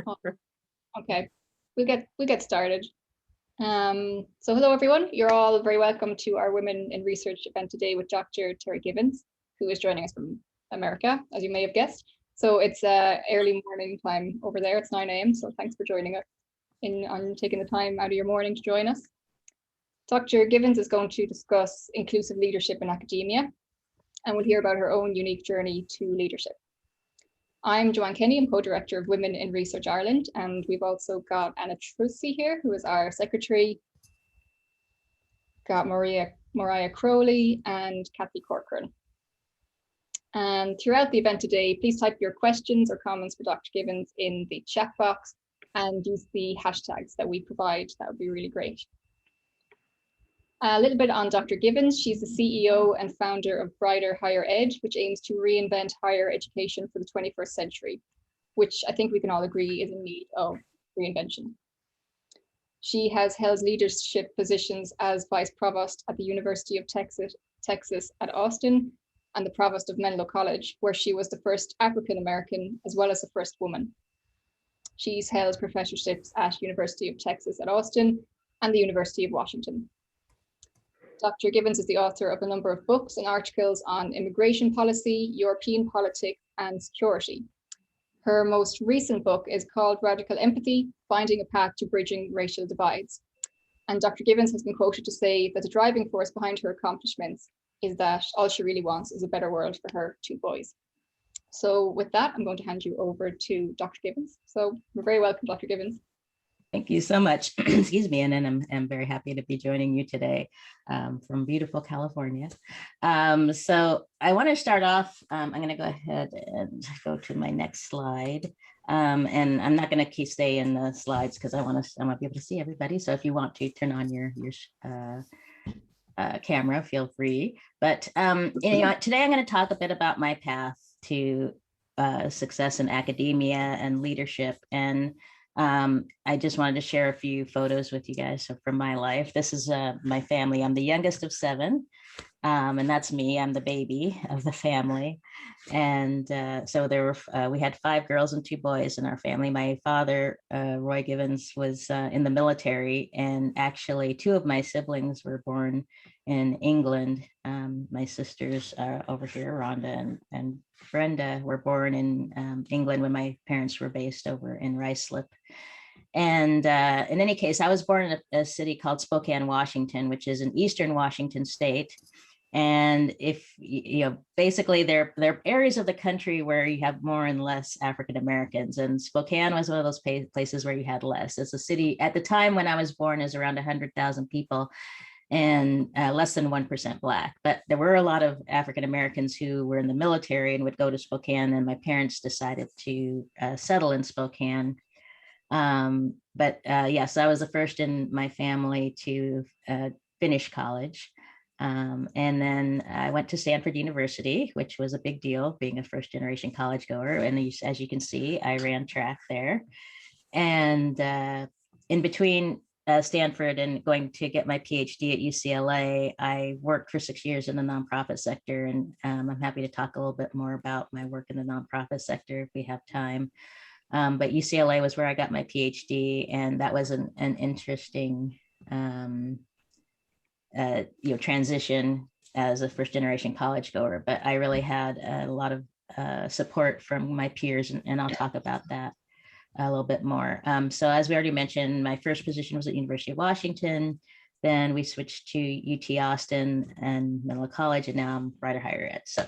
Oh, okay, we'll get started. So hello everyone, you're all very welcome to our Women in Research event today with Dr. Terri Givens, who is joining us from America, as you may have guessed. So it's early morning time over there, it's 9 a.m. So thanks for joining us on taking the time out of your morning to join us. Dr. Givens is going to discuss inclusive leadership in academia, and we'll hear about her own unique journey to leadership. I'm Joanne Kenny, I'm co-director of Women in Research Ireland, and we've also got Anna Trucy here, who is our secretary, got Mariah Crowley and Kathy Corcoran. And throughout the event today, please type your questions or comments for Dr. Givens in the chat box and use the hashtags that we provide. That would be really great. A little bit on Dr. Givens. She's the CEO and founder of Brighter Higher Ed, which aims to reinvent higher education for the 21st century, which I think we can all agree is in need of reinvention. She has held leadership positions as Vice Provost at the University of Texas at Austin and the Provost of Menlo College, where she was the first African American as well as the first woman. She's held professorships at University of Texas at Austin and the University of Washington. Dr. Givens is the author of a number of books and articles on immigration policy, European politics, and security. Her most recent book is called Radical Empathy, Finding a Path to Bridging Racial Divides. And Dr. Givens has been quoted to say that the driving force behind her accomplishments is that all she really wants is a better world for her two boys. So with that, I'm going to hand you over to Dr. Givens. So we're very welcome, Dr. Givens. Thank you so much. Excuse me, and then I'm very happy to be joining you today from beautiful California. So I want to start off, I'm going to go ahead and go to my next slide. And I'm not going to stay in the slides because I want to be able to see everybody. So if you want to turn on your camera, feel free. But today I'm going to talk a bit about my path to success in academia and leadership. And I just wanted to share a few photos with you guys from my life. This is my family. I'm the youngest of 7, and that's me. I'm the baby of the family. And so we had 5 girls and 2 boys in our family. My father, Roy Givens, was in the military, and actually 2 of my siblings were born in England. My sisters over here, Rhonda and Brenda, were born in England when my parents were based over in Ruislip. And in any case, I was born in a city called Spokane, Washington, which is in eastern Washington state. And if basically there are areas of the country where you have more and less African Americans, and Spokane was one of those places where you had less. It's a city at the time when I was born is around 100,000 people, and less than 1% Black. But there were a lot of African Americans who were in the military and would go to Spokane, and my parents decided to settle in Spokane. Yes, I was the first in my family to finish college. And then I went to Stanford University, which was a big deal, being a first generation college goer. And as you can see, I ran track there. And in between Stanford and going to get my PhD at UCLA, I worked for 6 years in the nonprofit sector. And I'm happy to talk a little bit more about my work in the nonprofit sector if we have time. But UCLA was where I got my PhD, and that was an interesting transition as a first generation college goer. But I really had a lot of support from my peers, and I'll talk about that a little bit more. So as we already mentioned, my first position was at University of Washington. Then we switched to UT Austin and Menlo College, and now I'm Brighter Higher Ed. So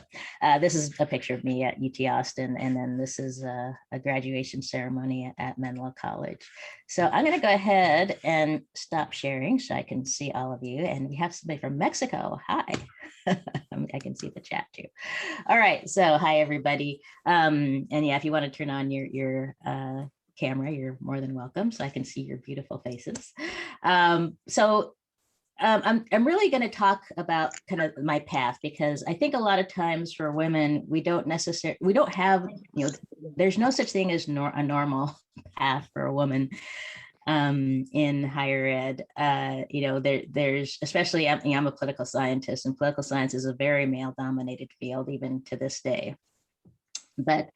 this is a picture of me at UT Austin, and then this is a graduation ceremony at Menlo College. So I'm going to go ahead and stop sharing so I can see all of you. And we have somebody from Mexico. Hi. I can see the chat too. All right. So hi, everybody. And yeah, if you want to turn on your camera, you're more than welcome, so I can see your beautiful faces. I'm really going to talk about kind of my path, because I think a lot of times for women, we don't have, there's no such thing as a normal path for a woman in higher ed. There's, especially, I'm a political scientist, and political science is a very male dominated field, even to this day. But,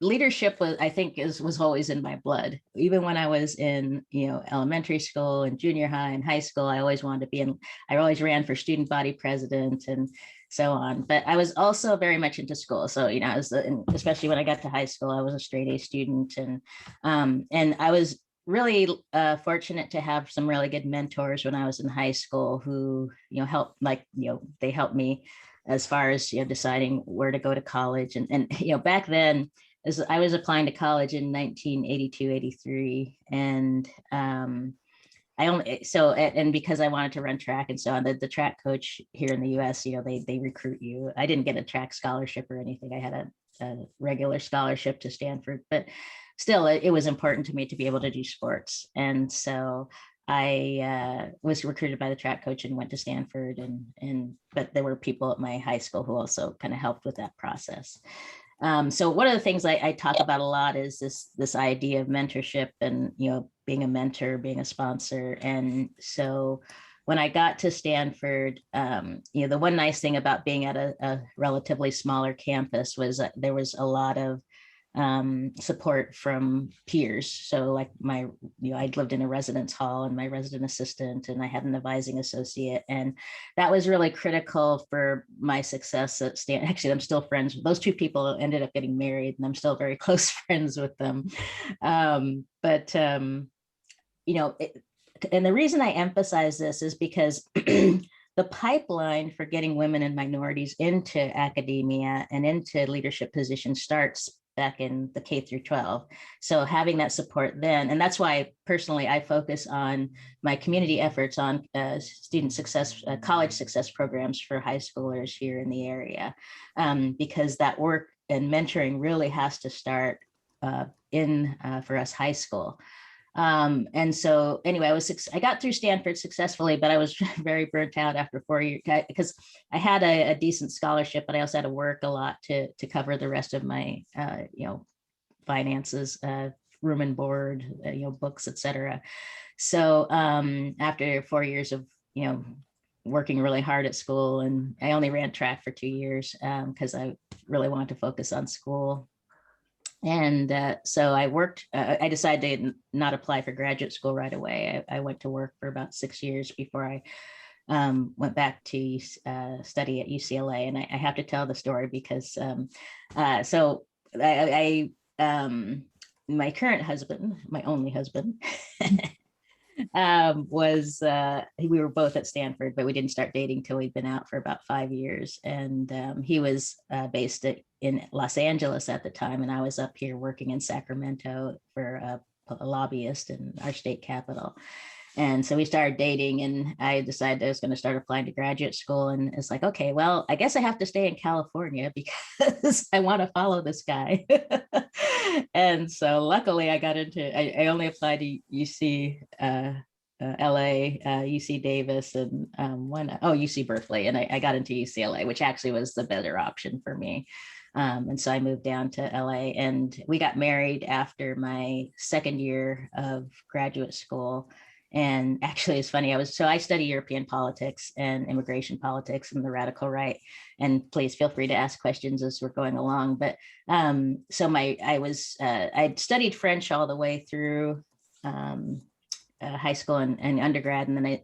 leadership was, I think, was always in my blood. Even when I was in, elementary school and junior high and high school, I always wanted to be in, I always ran for student body president and so on. But I was also very much into school. So, I was, especially when I got to high school, I was a straight A student. And I was really fortunate to have some really good mentors when I was in high school who, helped, they helped me as far as, deciding where to go to college. And back then, as I was applying to college in 1982, 83. And and because I wanted to run track and so on, the track coach here in the US, they recruit you. I didn't get a track scholarship or anything. I had a regular scholarship to Stanford, but still it was important to me to be able to do sports. And so I was recruited by the track coach and went to Stanford, but there were people at my high school who also kind of helped with that process. So one of the things I talk about a lot is this idea of mentorship and, being a mentor, being a sponsor. And so when I got to Stanford, the one nice thing about being at a relatively smaller campus was that there was a lot of support from peers. So like I'd lived in a residence hall and my resident assistant, and I had an advising associate. And that was really critical for my success at Stanford. Actually, I'm still friends. Those two people ended up getting married and I'm still very close friends with them. And the reason I emphasize this is because the pipeline for getting women and minorities into academia and into leadership positions starts back in the K through 12. So having that support then, and that's why personally I focus on my community efforts on student success, college success programs for high schoolers here in the area, because that work and mentoring really has to start for us high school. And so anyway, I got through Stanford successfully, but I was very burnt out after 4 years because I had a decent scholarship, but I also had to work a lot to cover the rest of my, finances, room and board, books, etc. So after 4 years of, working really hard at school, and I only ran track for 2 years because I really wanted to focus on school. And so I decided to not apply for graduate school right away. I went to work for about 6 years before I went back to study at UCLA. And I have to tell the story because my current husband, my only husband, we were both at Stanford, but we didn't start dating till we'd been out for about 5 years. And he was based in Los Angeles at the time, and I was up here working in Sacramento for a lobbyist in our state capital. And so we started dating, and I decided I was going to start applying to graduate school. And it's like, okay, well, I guess I have to stay in California because I want to follow this guy. And so luckily I got I only applied to UC LA, UC Davis, and UC Berkeley. And I got into UCLA, which actually was the better option for me. And so I moved down to LA, and we got married after my second year of graduate school. And actually, it's funny. I study European politics and immigration politics and the radical right. And please feel free to ask questions as we're going along. But I'd studied French all the way through high school and undergrad. And then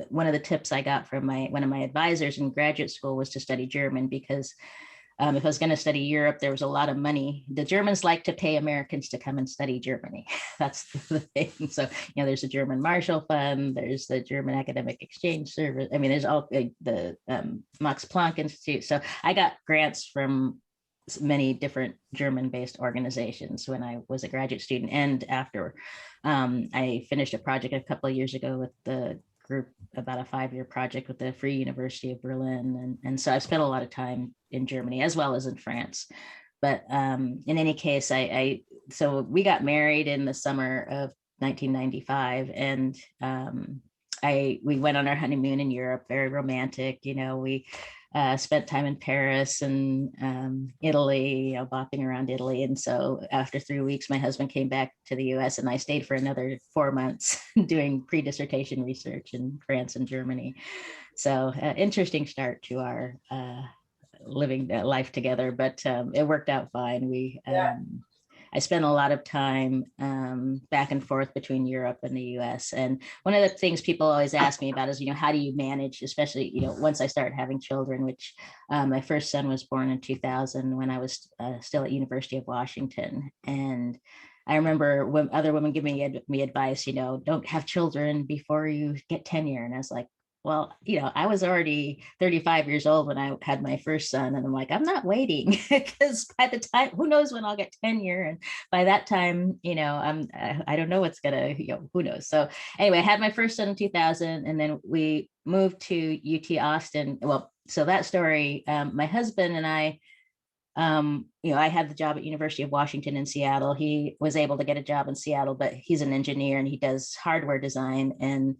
one of the tips I got from one of my advisors in graduate school was to study German, because if I was going to study Europe, there was a lot of money. The Germans like to pay Americans to come and study Germany. That's the thing. So, there's the German Marshall Fund, there's the German Academic Exchange Service. I mean, there's all the Max Planck Institute. So I got grants from many different German-based organizations when I was a graduate student. And after I finished a project a couple of years ago with the group, about a 5-year project with the Free University of Berlin. And so I've spent a lot of time in Germany as well as in France. But in any case, so we got married in the summer of 1995, and we went on our honeymoon in Europe, very romantic. We spent time in Paris and Italy, bopping around Italy. And so after 3 weeks, my husband came back to the US, and I stayed for another 4 months doing pre-dissertation research in France and Germany. So interesting start to our living life together, but it worked out fine. I spent a lot of time back and forth between Europe and the US. And one of the things people always ask me about is, how do you manage, especially, once I started having children, which my first son was born in 2000 when I was still at University of Washington. And I remember when other women give me advice, don't have children before you get tenure. And I was like, well, I was already 35 years old when I had my first son. And I'm like, I'm not waiting, because by the time, who knows when I'll get tenure. And by that time, I don't know what's gonna, who knows. So anyway, I had my first son in 2000, and then we moved to UT Austin. Well, so that story, my husband and I had the job at University of Washington in Seattle. He was able to get a job in Seattle, but he's an engineer and he does hardware design, and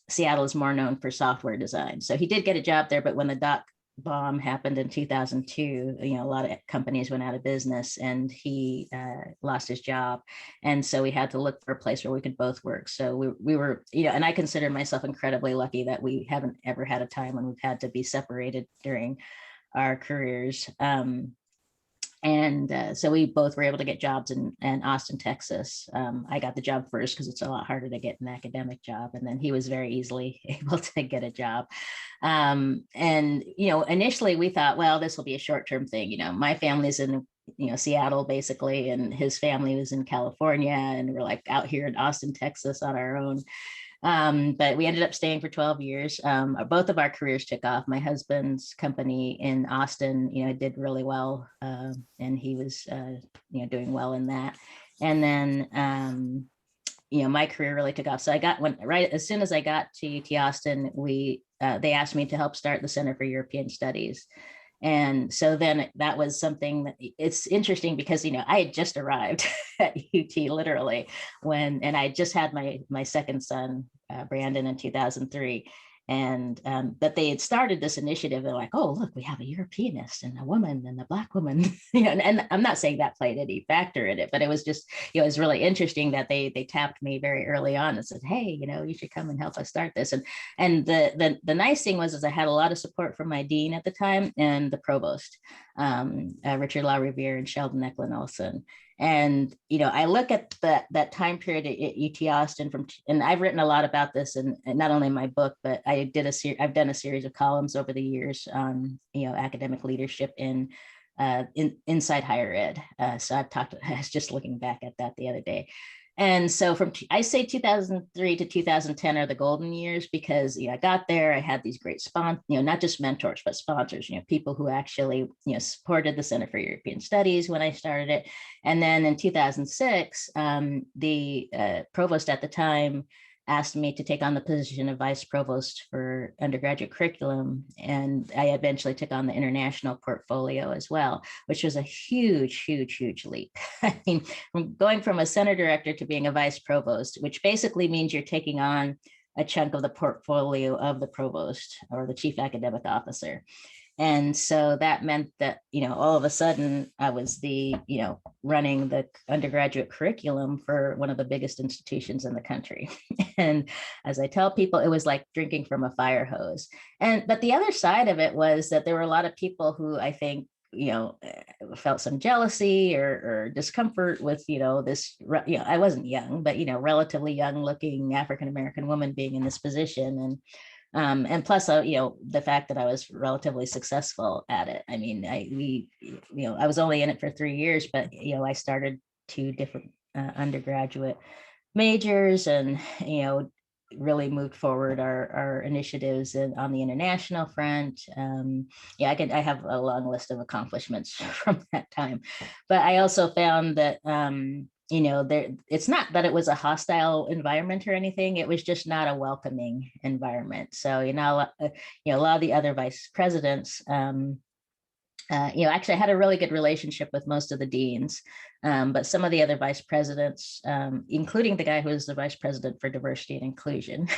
Seattle is more known for software design. So he did get a job there, but when the dot bomb happened in 2002, a lot of companies went out of business, and he lost his job. And so we had to look for a place where we could both work. So we were, and I consider myself incredibly lucky that we haven't ever had a time when we've had to be separated during our careers. So we both were able to get jobs in Austin, Texas. I got the job first because it's a lot harder to get an academic job. And then he was very easily able to get a job. Initially we thought, well, this will be a short-term thing. My family's in Seattle basically, and his family was in California, and we're like out here in Austin, Texas on our own. But we ended up staying for 12 years. Both of our careers took off. My husband's company in Austin, did really well, and he was, doing well in that. And then, my career really took off. So right as soon as I got to UT Austin, they asked me to help start the Center for European Studies. And so then that was something that, it's interesting because, I had just arrived at UT literally and I just had my second son, Brandon, in 2003. And but they had started this initiative. They're like, oh, look, we have a Europeanist and a woman and a Black woman. And I'm not saying that played any factor in it, but it was just, it was really interesting that they tapped me very early on and said, hey, you should come and help us start this. And the nice thing was I had a lot of support from my dean at the time and the provost, Richard LaRiviere and Sheldon Eklund Olson. And, I look at that time period at UT Austin and I've written a lot about this, and not only in my book, but I've done a series of columns over the years on, academic leadership inside higher ed. So I was just looking back at that the other day. And so I say 2003 to 2010 are the golden years because, I got there, I had these great not just mentors, but sponsors, people who actually, supported the Center for European Studies when I started it. And then in 2006, the provost at the time asked me to take on the position of vice provost for undergraduate curriculum. And I eventually took on the international portfolio as well, which was a huge, huge, huge leap. I mean, from going from a center director to being a vice provost, which basically means you're taking on a chunk of the portfolio of the provost or the chief academic officer. And so that meant that, all of a sudden I was running the undergraduate curriculum for one of the biggest institutions in the country. And as I tell people, it was like drinking from a fire hose. But the other side of it was that there were a lot of people who I think, felt some jealousy or discomfort with, this, I wasn't young, but, relatively young looking African-American woman being in this position. And plus, the fact that I was relatively successful at it. I mean, I was only in it for 3 years, but, I started 2 different undergraduate majors and, really moved forward our initiatives on the international front. I have a long list of accomplishments from that time, but I also found that, it's not that it was a hostile environment or anything. It was just not a welcoming environment. So, a lot of the other vice presidents, actually I had a really good relationship with most of the deans, but some of the other vice presidents, including the guy who was the vice president for diversity and inclusion,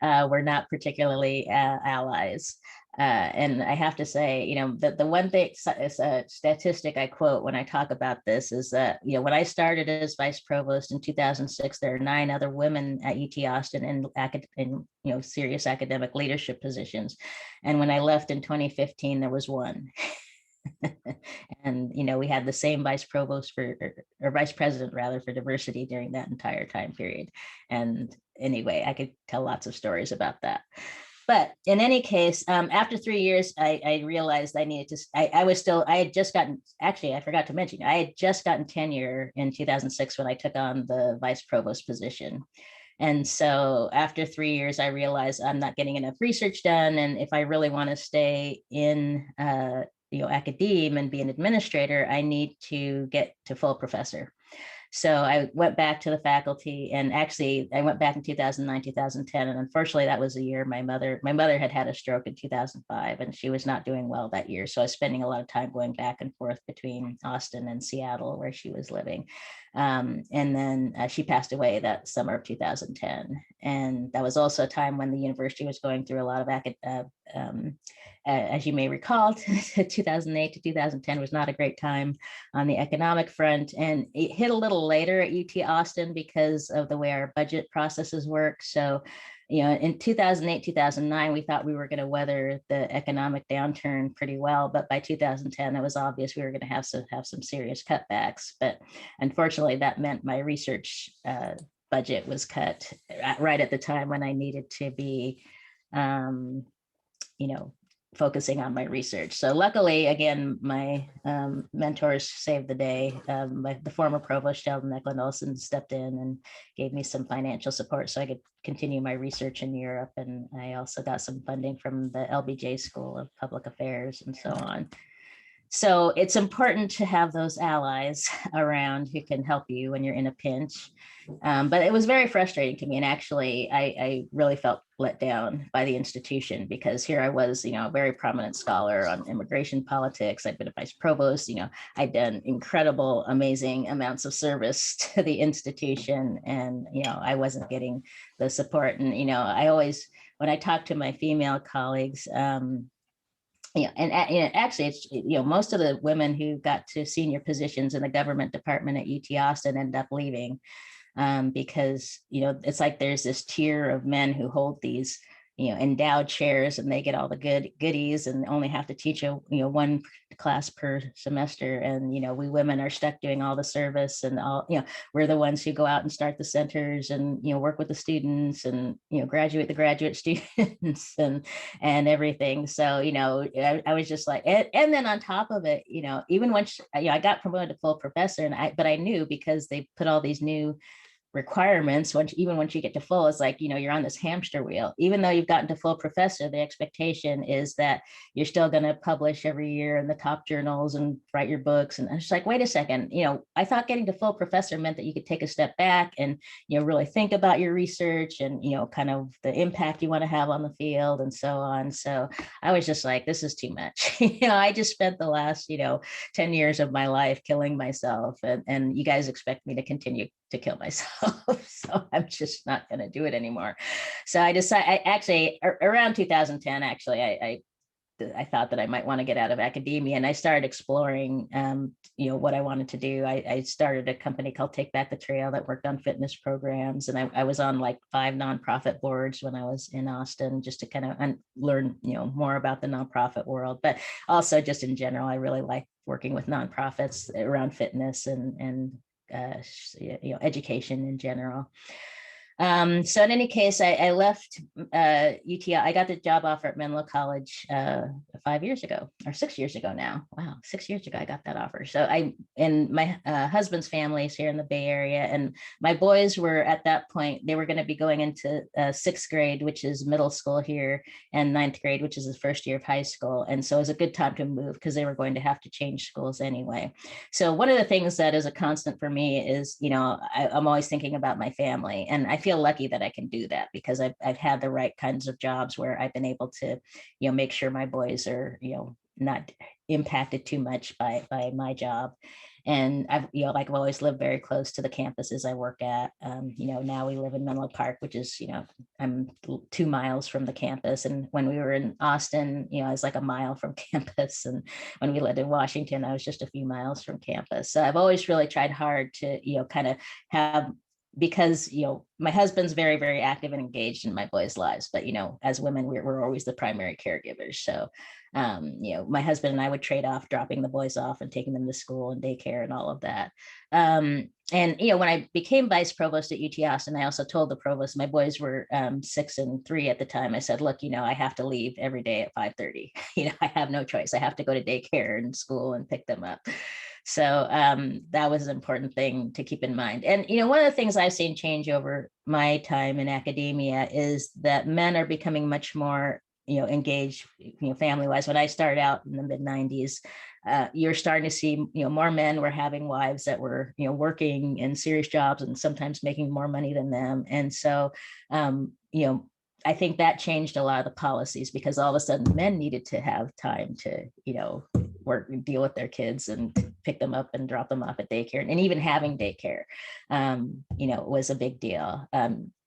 were not particularly allies. And I have to say, that the one thing, a statistic I quote when I talk about this is that, when I started as vice provost in 2006, there are 9 other women at UT Austin in serious academic leadership positions. And when I left in 2015, there was 1. And, we had the same vice provost or vice president rather for diversity during that entire time period. And anyway, I could tell lots of stories about that. But in any case, after 3 years, I realized I needed to, I had just gotten, actually, I forgot to mention, I had just gotten tenure in 2006 when I took on the vice provost position. And so after 3 years, I realized I'm not getting enough research done. And if I really want to stay in, academe and be an administrator, I need to get to full professor. So I went back to the faculty, and actually I went back in 2009, 2010. And unfortunately, that was the year my mother had a stroke in 2005, and she was not doing well that year. So I was spending a lot of time going back and forth between Austin and Seattle, where she was living. And then she passed away that summer of 2010. And that was also a time when the university was going through a lot of as you may recall, 2008 to 2010 was not a great time on the economic front. And it hit a little later at UT Austin because of the way our budget processes work. So, in 2008, 2009, we thought we were going to weather the economic downturn pretty well. But by 2010, it was obvious we were going to have some serious cutbacks. But unfortunately, that meant my research budget was cut right at the time when I needed to be, focusing on my research. So luckily, again, my mentors saved the day. The former provost, Sheldon Eklund Olson, stepped in and gave me some financial support so I could continue my research in Europe. And I also got some funding from the LBJ School of Public Affairs and so on. So it's important to have those allies around who can help you when you're in a pinch. But it was very frustrating to me. And actually, I really felt let down by the institution, because here I was, a very prominent scholar on immigration politics. I'd been a vice provost, I'd done incredible, amazing amounts of service to the institution. And, I wasn't getting the support. And, I always, when I talk to my female colleagues, actually, it's, most of the women who got to senior positions in the government department at UT Austin end up leaving because, it's like there's this tier of men who hold these, endowed chairs, and they get all the goodies and only have to teach one class per semester. And, we women are stuck doing all the service, and all, we're the ones who go out and start the centers and, work with the students and, graduate the graduate students and everything. So, I was just like, and then on top of it, even once, I got promoted to full professor, but I knew, because they put all these new requirements, once you get to full, it's like, you're on this hamster wheel. Even though you've gotten to full professor, the expectation is that you're still going to publish every year in the top journals and write your books. And I was like, wait a second, I thought getting to full professor meant that you could take a step back and, really think about your research and, kind of the impact you want to have on the field and so on. So I was just like, this is too much. I just spent the last, 10 years of my life killing myself, and you guys expect me to continue to kill myself. So I'm just not going to do it anymore. So I decided, around 2010, I thought that I might want to get out of academia, and I started exploring, what I wanted to do. I started a company called Take Back the Trail that worked on fitness programs. And I was on like 5 nonprofit boards when I was in Austin, just to kind of learn, more about the nonprofit world, but also just in general, I really like working with nonprofits around fitness and education in general. So in any case, I left UT. I got the job offer at Menlo College 5 years ago, or 6 years ago now. Wow, 6 years ago I got that offer. So my husband's family is here in the Bay Area, and my boys were at that point, they were going to be going into 6th grade, which is middle school here, and 9th grade, which is the first year of high school. And so it was a good time to move, because they were going to have to change schools anyway. So one of the things that is a constant for me is, I'm always thinking about my family, and I feel lucky that I can do that, because I've had the right kinds of jobs where I've been able to, make sure my boys are, not impacted too much by my job. And I've always lived very close to the campuses I work at. Now we live in Menlo Park, which is, I'm 2 miles from the campus. And when we were in Austin, I was like a mile from campus. And when we lived in Washington, I was just a few miles from campus. So I've always really tried hard to, kind of have because, my husband's very, very active and engaged in my boys' lives, but, as women, we're always the primary caregivers. So, my husband and I would trade off dropping the boys off and taking them to school and daycare and all of that. And, when I became vice provost at UT Austin, I also told the provost, my boys were 6 and 3 at the time. I said, look, I have to leave every day at 5:30. I have no choice. I have to go to daycare and school and pick them up. So that was an important thing to keep in mind. And, one of the things I've seen change over my time in academia is that men are becoming much more engaged, family-wise. When I started out in the mid-90s, you're starting to see, more men were having wives that were, working in serious jobs and sometimes making more money than them. And so, I think that changed a lot of the policies, because all of a sudden men needed to have time to, work and deal with their kids and pick them up and drop them off at daycare. And even having daycare, was a big deal.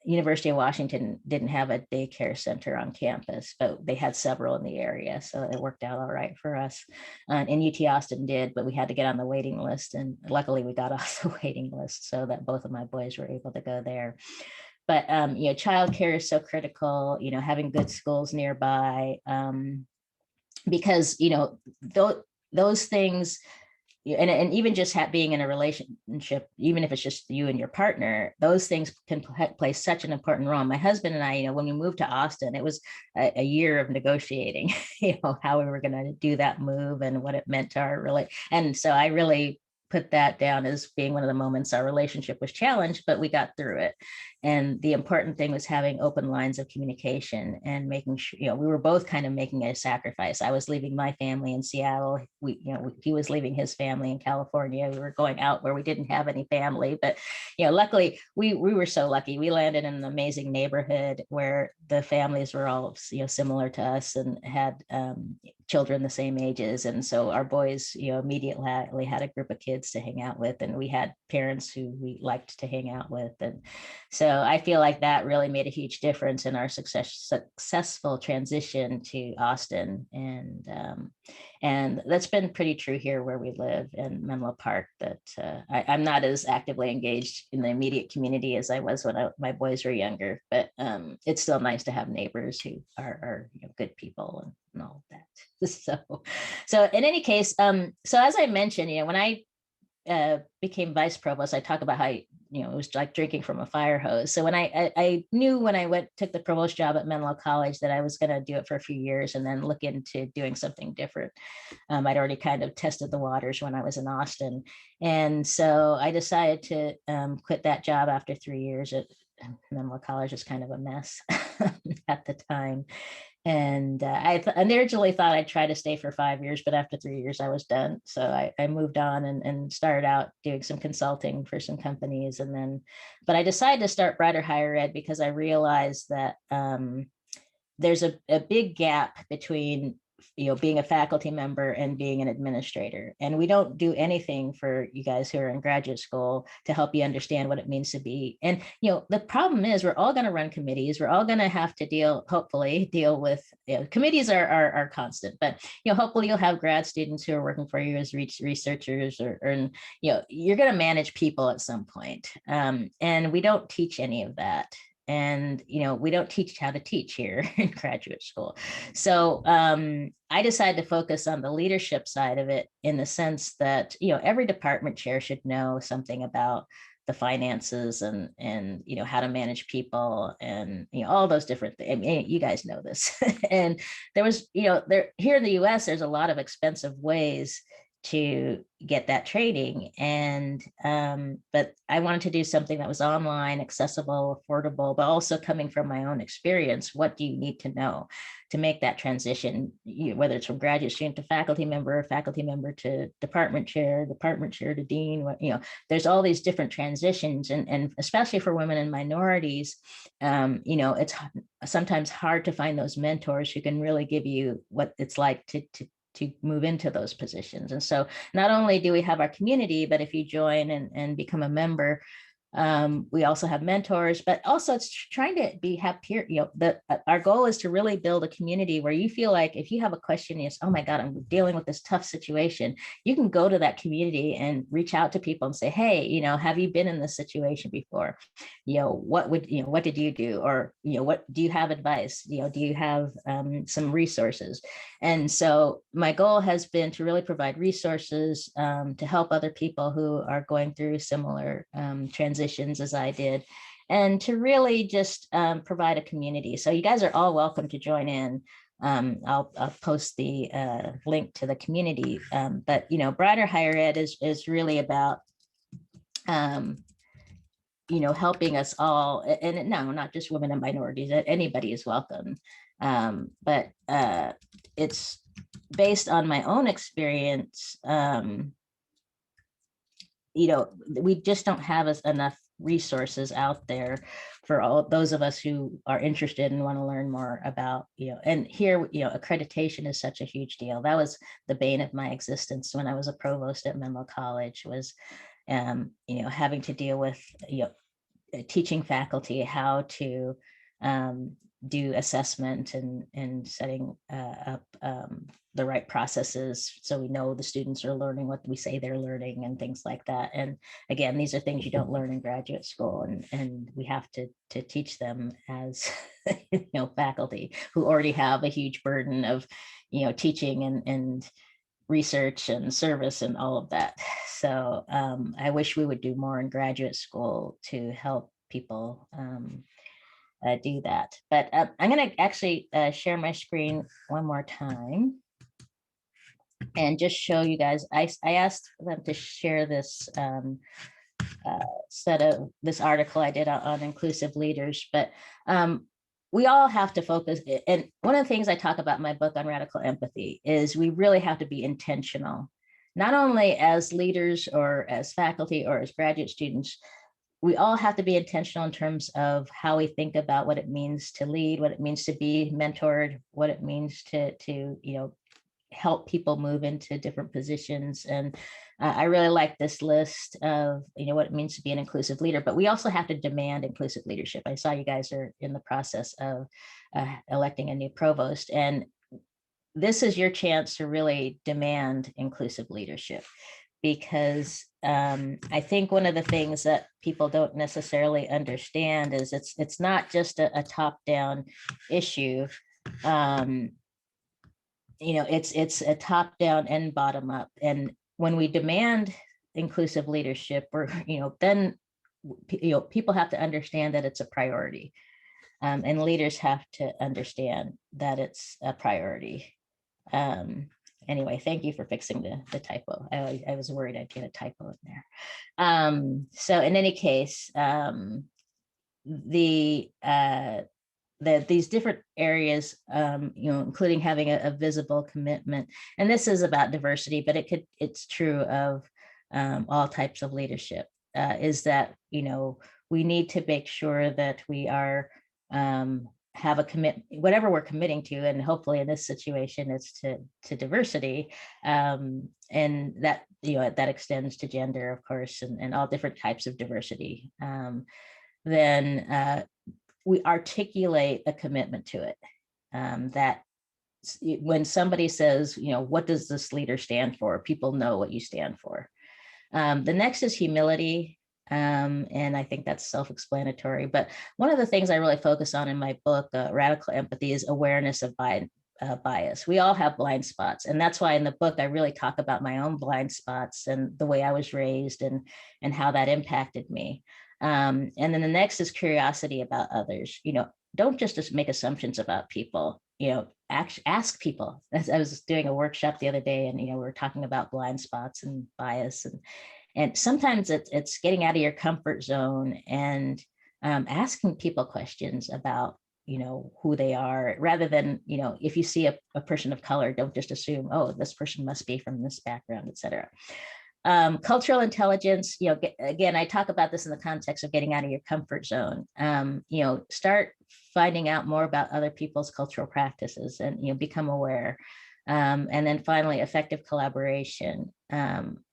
University of Washington didn't have a daycare center on campus, but they had several in the area. So it worked out all right for us. And UT Austin did, but we had to get on the waiting list. And luckily we got off the waiting list so that both of my boys were able to go there. But, childcare is so critical, having good schools nearby, because, those things, and even just being in a relationship, even if it's just you and your partner, those things can play such an important role. My husband and I, when we moved to Austin, it was a year of negotiating, how we were going to do that move and what it meant to our relationship. And so I really put that down as being one of the moments our relationship was challenged, but we got through it. And the important thing was having open lines of communication and making sure, we were both kind of making a sacrifice. I was leaving my family in Seattle. He was leaving his family in California. We were going out where we didn't have any family, but, luckily we were so lucky. We landed in an amazing neighborhood where the families were all, similar to us and had children the same ages. And so our boys, immediately had a group of kids to hang out with, and we had parents who we liked to hang out with. And so I feel like that really made a huge difference in our successful transition to Austin. And that's been pretty true here where we live in Menlo Park, that I'm not as actively engaged in the immediate community as I was when my boys were younger, but it's still nice to have neighbors who are good people and all of that. So in any case, so as I mentioned, when I became vice provost, I talk about how, it was like drinking from a fire hose. So when I knew when I took the provost job at Menlo College that I was going to do it for a few years and then look into doing something different. I'd already kind of tested the waters when I was in Austin. And so I decided to quit that job after 3 years at Menlo College. Was kind of a mess at the time. And I originally thought I'd try to stay for 5 years, but after 3 years, I was done. So I moved on and started out doing some consulting for some companies. But I decided to start Brighter Higher Ed because I realized that there's a big gap between being a faculty member and being an administrator. And we don't do anything for you guys who are in graduate school to help you understand what it means to be. And, the problem is we're all going to run committees. We're all going to have to hopefully deal with, committees are constant, but, hopefully you'll have grad students who are working for you as researchers or you're going to manage people at some point. And we don't teach any of that. And, we don't teach how to teach here in graduate school. So I decided to focus on the leadership side of it in the sense that, every department chair should know something about the finances and how to manage people and, all those different things. I mean, you guys know this. And there was, here in the US, there's a lot of expensive ways to get that training. And but I wanted to do something that was online, accessible, affordable, but also coming from my own experience. What do you need to know to make that transition, whether it's from graduate student to faculty member to department chair to dean? There's all these different transitions, and especially for women and minorities, it's sometimes hard to find those mentors who can really give you what it's like to move into those positions. And so not only do we have our community, but if you join and become a member, We also have mentors, but also it's trying to have peer, our goal is to really build a community where you feel like if you have a question, yes, oh my God, I'm dealing with this tough situation. You can go to that community and reach out to people and say, hey, have you been in this situation before? What did you do? Or, what do you have advice? Do you have some resources? And so my goal has been to really provide resources to help other people who are going through similar transitions as I did, and to really just provide a community. So you guys are all welcome to join in. I'll post the link to the community. But Brighter Higher Ed is really about helping us all, and no, not just women and minorities, anybody is welcome. But it's based on my own experience. We just don't have enough resources out there for all those of us who are interested and want to learn more about, and here, accreditation is such a huge deal. That was the bane of my existence when I was a provost at Menlo College, was, having to deal with, teaching faculty how to do assessment and setting up the right processes so we know the students are learning what we say they're learning and things like that. And again, these are things you don't learn in graduate school, and we have to teach them as faculty who already have a huge burden of teaching and research and service and all of that. So I wish we would do more in graduate school to help people do that. But I'm going to actually share my screen one more time and just show you guys. I asked them to share this this article I did on inclusive leaders, but we all have to focus. And one of the things I talk about in my book on radical empathy is we really have to be intentional, not only as leaders or as faculty or as graduate students. We all have to be intentional in terms of how we think about what it means to lead, what it means to be mentored, what it means to help people move into different positions. And I really like this list of, what it means to be an inclusive leader, but we also have to demand inclusive leadership. I saw you guys are in the process of electing a new provost, and this is your chance to really demand inclusive leadership, because I think one of the things that people don't necessarily understand is it's not just a top-down issue. It's a top-down and bottom-up. And when we demand inclusive leadership, then people have to understand that it's a priority, and leaders have to understand that it's a priority. Anyway, thank you for fixing the typo. I was worried I'd get a typo in there. So in any case, these different areas, including having a visible commitment, and this is about diversity, but it's true of all types of leadership, is that, we need to make sure that we are have a commitment, whatever we're committing to, and hopefully in this situation it's to diversity, and that that extends to gender, of course, and all different types of diversity. Then we articulate a commitment to it, that when somebody says, what does this leader stand for, people know what you stand for. The next is humility. And I think that's self-explanatory. But one of the things I really focus on in my book, Radical Empathy, is awareness of bias. We all have blind spots. And that's why in the book, I really talk about my own blind spots and the way I was raised and how that impacted me. And then the next is curiosity about others. Don't just make assumptions about people, ask people. I was doing a workshop the other day, and, we were talking about blind spots and bias, and sometimes it's getting out of your comfort zone and asking people questions about, who they are, rather than, if you see a person of color, don't just assume, oh, this person must be from this background, et cetera. Cultural intelligence, again, I talk about this in the context of getting out of your comfort zone. Start finding out more about other people's cultural practices and, become aware. And then finally, effective collaboration.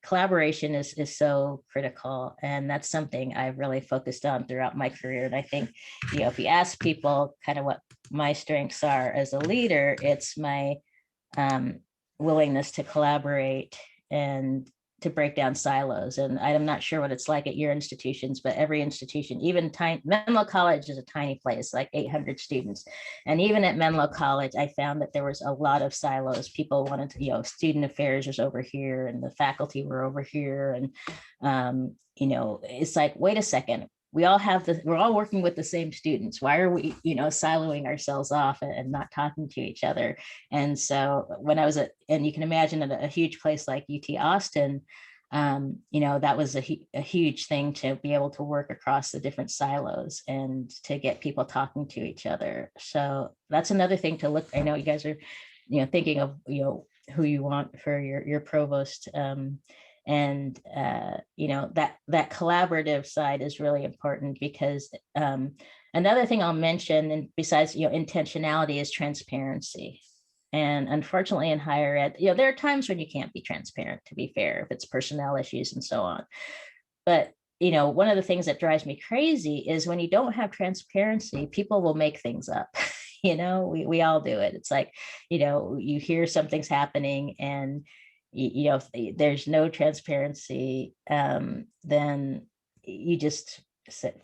Collaboration is so critical, and that's something I've really focused on throughout my career. And I think, if you ask people kind of what my strengths are as a leader, it's my willingness to collaborate and to break down silos. And I'm not sure what it's like at your institutions, but every institution, even Menlo College is a tiny place, like 800 students. And even at Menlo College, I found that there was a lot of silos. People wanted to, student affairs was over here and the faculty were over here. And, it's like, wait a second, we're all working with the same students. Why are we, siloing ourselves off and not talking to each other? And so when I was and you can imagine at a huge place like UT Austin, that was a huge thing to be able to work across the different silos and to get people talking to each other. So that's another thing to look. I know you guys are, thinking of, who you want for your provost. And that collaborative side is really important, because another thing I'll mention, and besides intentionality, is transparency. And unfortunately in higher ed, there are times when you can't be transparent, to be fair, if it's personnel issues and so on. But one of the things that drives me crazy is when you don't have transparency, people will make things up. We all do it. It's like, you hear something's happening and if there's no transparency, then you just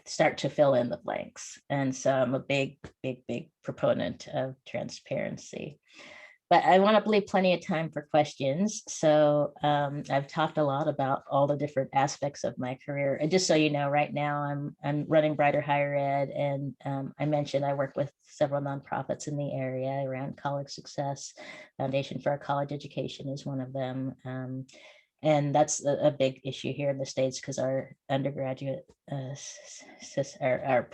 start to fill in the blanks. And so I'm a big proponent of transparency. But I want to leave plenty of time for questions. So I've talked a lot about all the different aspects of my career. And just so you know, right now I'm running Brighter Higher Ed. And I mentioned I work with several nonprofits in the area around college success. Foundation for Our College Education is one of them. And that's a big issue here in the States, because our undergraduate, our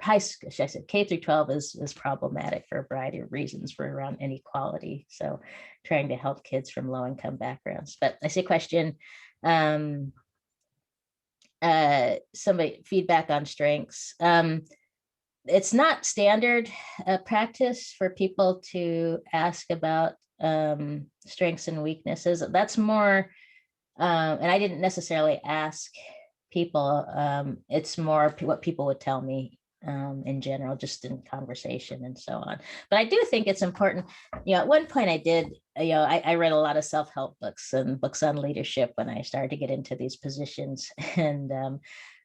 high school, I said K through 12 is problematic for a variety of reasons, for around inequality. So trying to help kids from low income backgrounds. But I see a question. Somebody, feedback on strengths. It's not standard practice for people to ask about strengths and weaknesses. That's more, and I didn't necessarily ask people. It's more what people would tell me in general, just in conversation and so on. But I do think it's important. At one point I did, I read a lot of self-help books and books on leadership when I started to get into these positions. And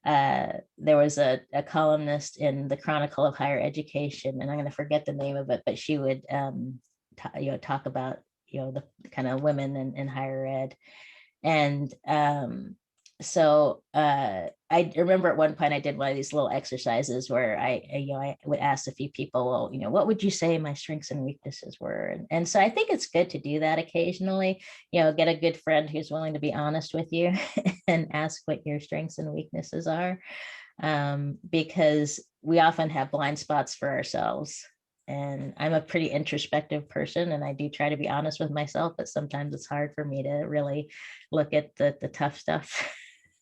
there was a columnist in the Chronicle of Higher Education, and I'm going to forget the name of it, but she would talk about the kind of women in higher ed. And so I remember at one point I did one of these little exercises where I would ask a few people, well, what would you say my strengths and weaknesses were? And so I think it's good to do that occasionally, get a good friend who's willing to be honest with you and ask what your strengths and weaknesses are, because we often have blind spots for ourselves. And I'm a pretty introspective person, and I do try to be honest with myself, but sometimes it's hard for me to really look at the tough stuff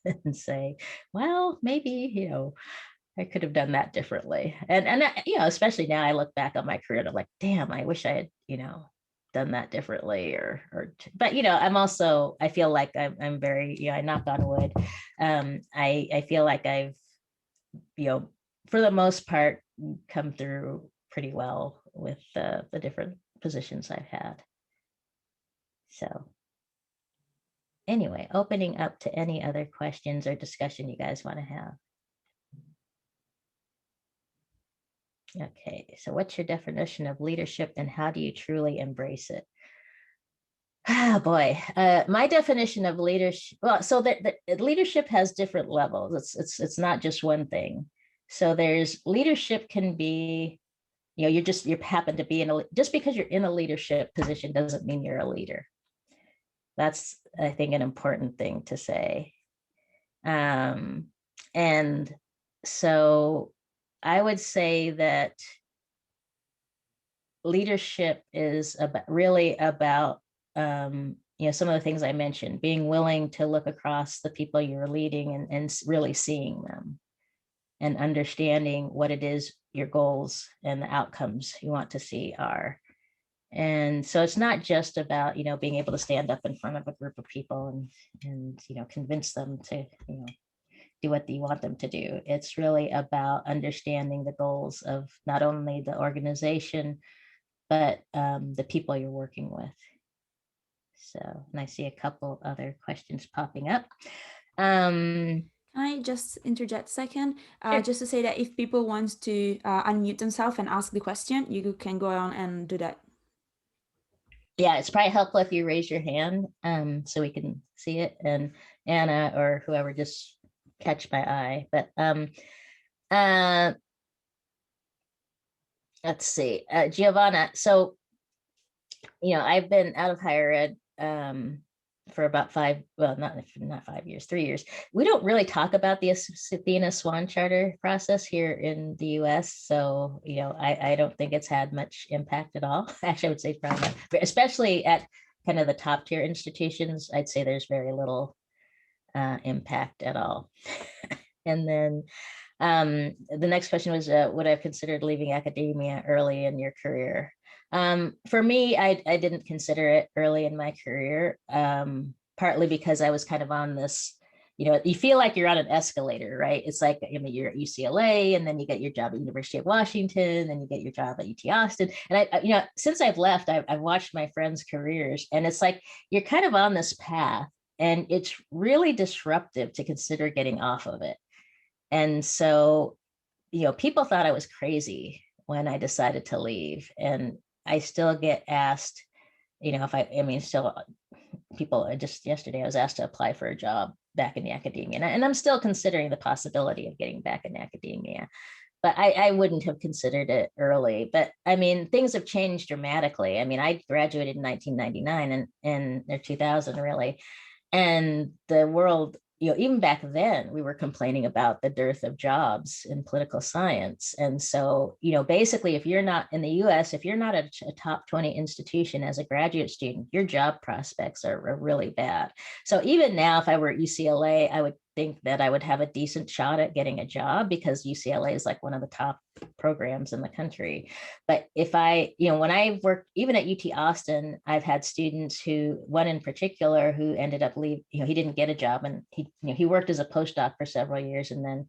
and say, well, maybe, I could have done that differently. And especially now I look back on my career and I'm like, damn, I wish I had, done that differently but I'm also, I feel like I'm very, I knock on wood. I feel like I've, for the most part, come through pretty well with the different positions I've had. So anyway, opening up to any other questions or discussion you guys want to have. Okay, so what's your definition of leadership and how do you truly embrace it? Oh boy, my definition of leadership, well, so that leadership has different levels. It's not just one thing. So there's leadership can be, you happen to be just because you're in a leadership position doesn't mean you're a leader. That's, I think, an important thing to say. And so I would say that leadership is really about, some of the things I mentioned, being willing to look across the people you're leading and really seeing them and understanding what it is your goals and the outcomes you want to see are. And so it's not just about, being able to stand up in front of a group of people and convince them to, do what you want them to do. It's really about understanding the goals of not only the organization, but the people you're working with. So, and I see a couple other questions popping up. Can I just interject a second? Sure. Just to say that if people want to unmute themselves and ask the question, you can go on and do that. Yeah, it's probably helpful if you raise your hand so we can see it, and Anna or whoever just catch my eye. But let's see, Giovanna. So, I've been out of higher ed for about 3 years. We don't really talk about the Athena Swan Charter process here in the US. So, I don't think it's had much impact at all. Actually, I would say probably not, especially at kind of the top tier institutions. I'd say there's very little impact at all. And then the next question was, would I have considered leaving academia early in your career? For me, I didn't consider it early in my career, partly because I was kind of on this, you feel like you're on an escalator, right? It's like, you're at UCLA, and then you get your job at University of Washington, then you get your job at UT Austin. And since I've left, I've watched my friends' careers, and it's like, you're kind of on this path, and it's really disruptive to consider getting off of it. And so, people thought I was crazy when I decided to leave. And I still get asked, just yesterday, I was asked to apply for a job back in the academia. And I'm still considering the possibility of getting back in academia. But I wouldn't have considered it early. But things have changed dramatically. I graduated in 1999 or 2000, really. And the world, even back then, we were complaining about the dearth of jobs in political science. And so, basically, if you're not in the US, if you're not a top 20 institution as a graduate student, your job prospects are really bad. So even now, if I were at UCLA, I would think that I would have a decent shot at getting a job, because UCLA is like one of the top programs in the country. But if when I worked even at UT Austin, I've had students one in particular who ended up leaving, he didn't get a job, and he worked as a postdoc for several years, and then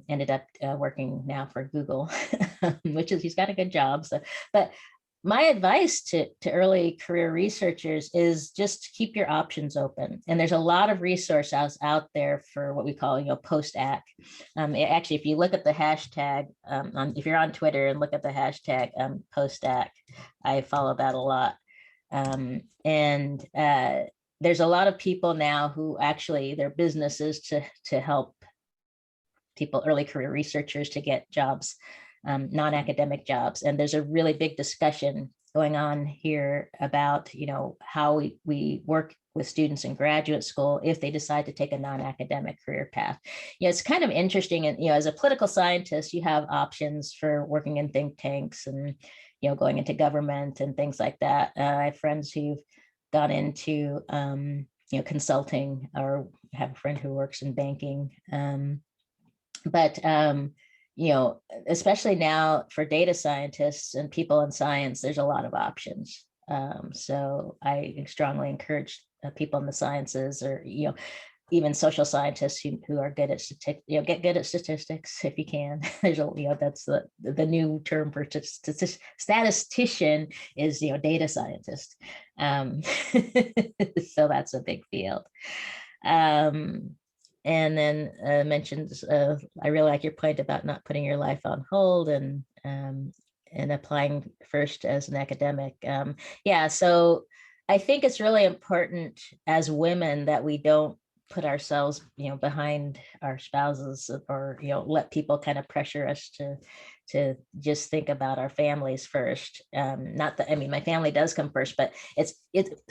ended up working now for Google, which is, he's got a good job. So, but my advice to early career researchers is just keep your options open. And there's a lot of resources out there for what we call, post-ac. Actually, if you look at the hashtag, if you're on Twitter and look at the hashtag post-ac, I follow that a lot. And there's a lot of people now who actually, their business is to help people, early career researchers, to get jobs, non-academic jobs. And there's a really big discussion going on here about, how we work with students in graduate school if they decide to take a non-academic career path. It's kind of interesting. And, as a political scientist, you have options for working in think tanks and, going into government and things like that. I have friends who've gone into, consulting, or have a friend who works in banking. But especially now for data scientists and people in science, there's a lot of options. So I strongly encourage people in the sciences, or, even social scientists who are good at statistics, get good at statistics if you can. There's that's the new term for statistician is, data scientist. So that's a big field. And then mentions, I really like your point about not putting your life on hold and applying first as an academic. Yeah, so I think it's really important as women that we don't put ourselves, behind our spouses, or, let people kind of pressure us to just think about our families first. Not that, my family does come first, but it's,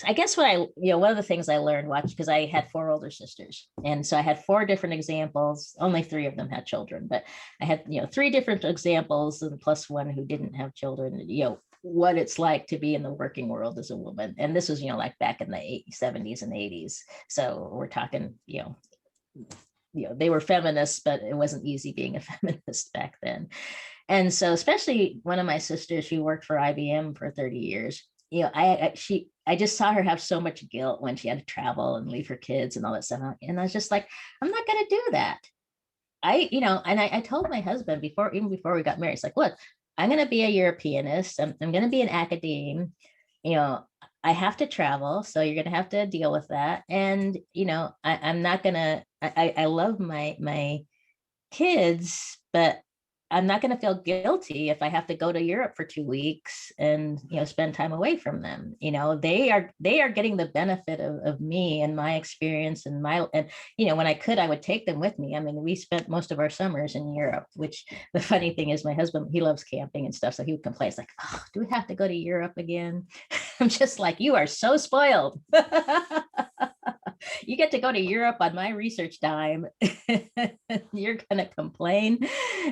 I guess one of the things I learned because I had 4 older sisters. And so I had 4 different examples, only 3 of them had children, but I had, 3 different examples, and plus one who didn't have children, what it's like to be in the working world as a woman. And this was, like back in the 70s and 80s. So we're talking, they were feminists, but it wasn't easy being a feminist back then. And so, especially one of my sisters, who worked for IBM for 30 years, I just saw her have so much guilt when she had to travel and leave her kids and all that stuff. And I was just like, I'm not going to do that. I told my husband even before we got married, it's like, look, I'm going to be a Europeanist. I'm going to be an academe. I have to travel, so you're going to have to deal with that. And, I'm not going to, I love my kids, but I'm not going to feel guilty if I have to go to Europe for 2 weeks and, spend time away from them. They are getting the benefit of me and my experience and when I could, I would take them with me. I mean, we spent most of our summers in Europe, which the funny thing is my husband, he loves camping and stuff. So he would complain, it's like, oh, do we have to go to Europe again? I'm just like, you are so spoiled. You get to go to Europe on my research dime. You're going to complain.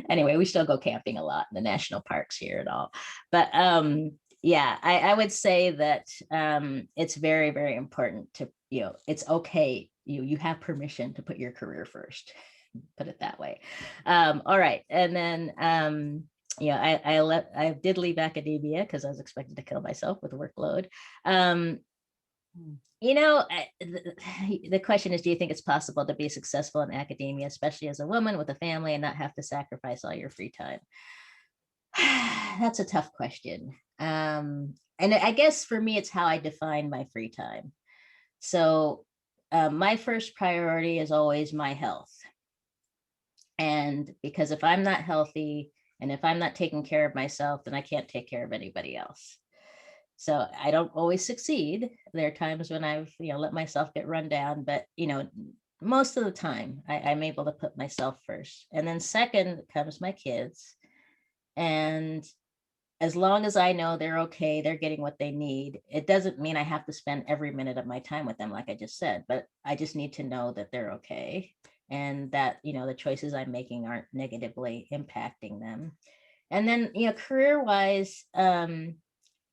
Anyway, we still go camping a lot in the national parks here and all. But yeah, I would say that it's very, very important to, it's okay. You have permission to put your career first, put it that way. All right. And then, I did leave academia because I was expected to kill myself with workload. The question is, do you think it's possible to be successful in academia, especially as a woman with a family, and not have to sacrifice all your free time? That's a tough question. And I guess for me, it's how I define my free time. So my first priority is always my health. And because if I'm not healthy and if I'm not taking care of myself, then I can't take care of anybody else. So I don't always succeed. There are times when I've, let myself get run down, but, most of the time I'm able to put myself first. And then second comes my kids. And as long as I know they're okay, they're getting what they need, it doesn't mean I have to spend every minute of my time with them, like I just said, but I just need to know that they're okay and that, the choices I'm making aren't negatively impacting them. And then, career-wise, I'm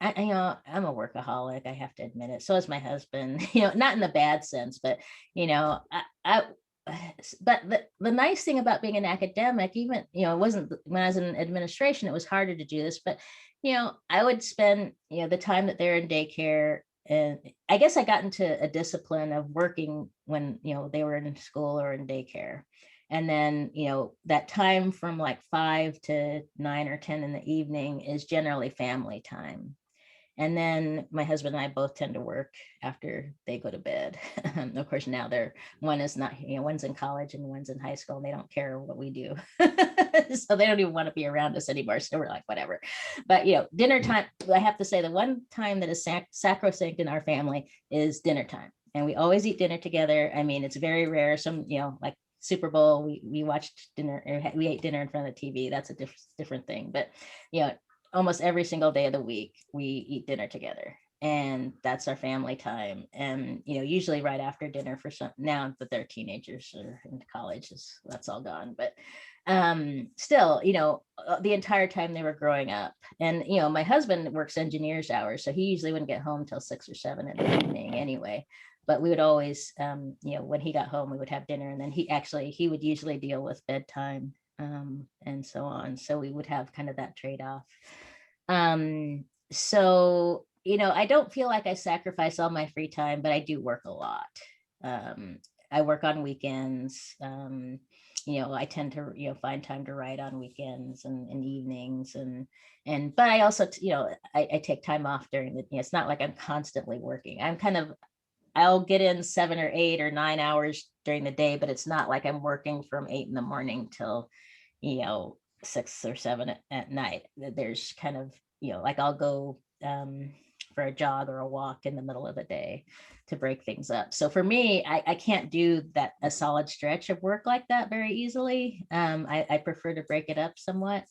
a workaholic. I have to admit it. So is my husband, not in the bad sense, but, but the nice thing about being an academic, even, it wasn't when I was in administration, it was harder to do this, but, I would spend, the time that they're in daycare. And I guess I got into a discipline of working when, they were in school or in daycare. And then, that time from like 5 to 9 or 10 in the evening is generally family time. And then my husband and I both tend to work after they go to bed. Of course, now one is not, one's in college and one's in high school and they don't care what we do. So they don't even want to be around us anymore. So we're like, whatever. But, dinner time, I have to say the one time that is sacrosanct in our family is dinner time. And we always eat dinner together. I mean, it's very rare. Some, like Super Bowl, we watched dinner, or we ate dinner in front of the TV. That's a different thing. But, almost every single day of the week, we eat dinner together. And that's our family time. And, usually right after dinner for some, now that they're teenagers or in college, that's all gone. But still, the entire time they were growing up. And, my husband works engineer's hours, so he usually wouldn't get home till 6 or 7 in the evening anyway. But we would always, when he got home, we would have dinner. And then he would usually deal with bedtime and so on. So we would have kind of that trade-off. So, I don't feel like I sacrifice all my free time, but I do work a lot. I work on weekends. I tend to, find time to write on weekends and evenings but I also, I take time off during the, it's not like I'm constantly working. I'll get in 7 or 8 or 9 hours during the day, but it's not like I'm working from 8 in the morning till, 6 or 7 at night. There's kind of, like I'll go for a jog or a walk in the middle of the day to break things up. So for me, I can't do a solid stretch of work like that very easily. I prefer to break it up somewhat.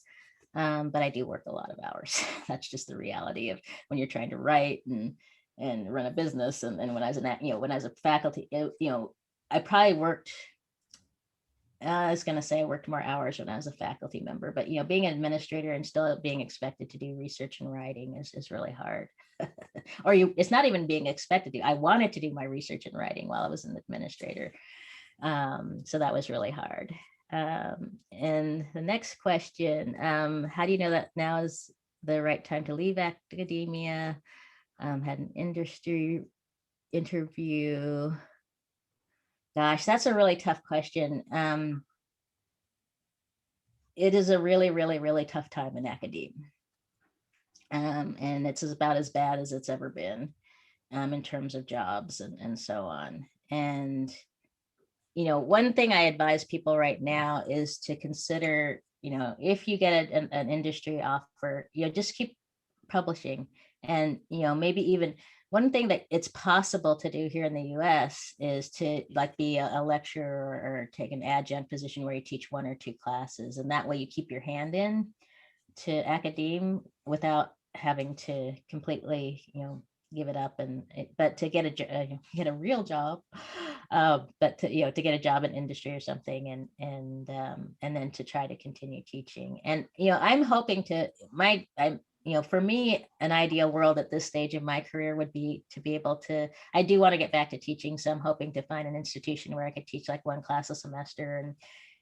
But I do work a lot of hours. That's just the reality of when you're trying to write and run a business. And when I was when I was a faculty, I probably worked, I was going to say I worked more hours when I was a faculty member, but, being an administrator and still being expected to do research and writing is really hard. It's not even being expected to. I wanted to do my research and writing while I was an administrator. So that was really hard. And the next question, how do you know that now is the right time to leave academia? Had an industry interview. Gosh, that's a really tough question. It is a really, really, really tough time in academia. And it's about as bad as it's ever been in terms of jobs and so on. And, you know, one thing I advise people right now is to consider, you know, if you get an industry offer, you know, just keep publishing. And, you know, maybe even one thing that it's possible to do here in the US is to like be a lecturer or take an adjunct position where you teach 1 or 2 classes. And that way you keep your hand in to academe without having to completely, you know, give it up. But to get a real job, but to, you know, to get a job in industry or something, and then to try to continue teaching. And, you know, I'm hoping to you know, for me, an ideal world at this stage of my career would be to be able to, I do want to get back to teaching. So I'm hoping to find an institution where I could teach like 1 class a semester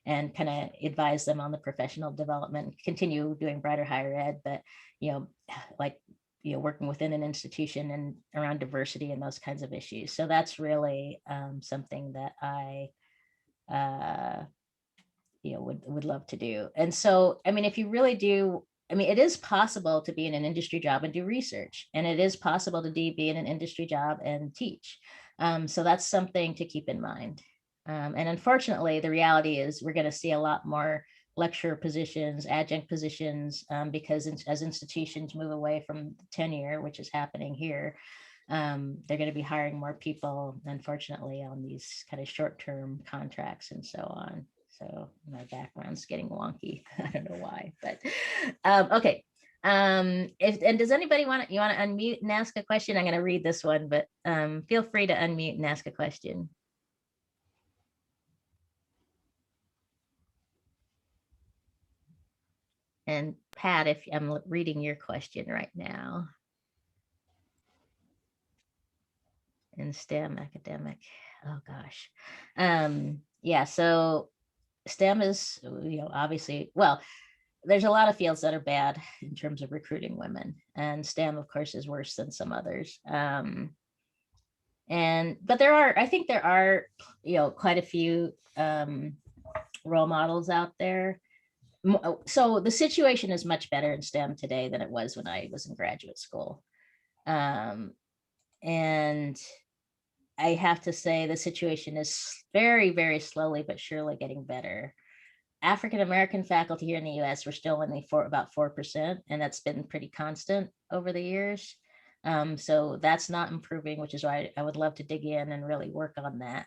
and kind of advise them on the professional development, continue doing brighter higher ed, but, you know, like, you know, working within an institution and around diversity and those kinds of issues. So that's really something that I, you know, would love to do. And so, I mean, if you really do, I mean, it is possible to be in an industry job and do research, and it is possible to be in an industry job and teach. So that's something to keep in mind. And unfortunately, the reality is we're going to see a lot more lecturer positions, adjunct positions, because as institutions move away from tenure, which is happening here, they're going to be hiring more people, unfortunately, on these kind of short-term contracts and so on. So my background's getting wonky. I don't know why, but okay. And does anybody want to unmute and ask a question? I'm going to read this one, but feel free to unmute and ask a question. And Pat, if I'm reading your question right now. In STEM academic, oh gosh. Yeah, so STEM is, you know, obviously, well, there's a lot of fields that are bad in terms of recruiting women, and STEM, of course, is worse than some others. But I think there are, you know, quite a few role models out there. So the situation is much better in STEM today than it was when I was in graduate school. And I have to say the situation is very, very slowly but surely getting better. African-American faculty here in the US, we're still only about 4%, and that's been pretty constant over the years. So that's not improving, which is why I would love to dig in and really work on that.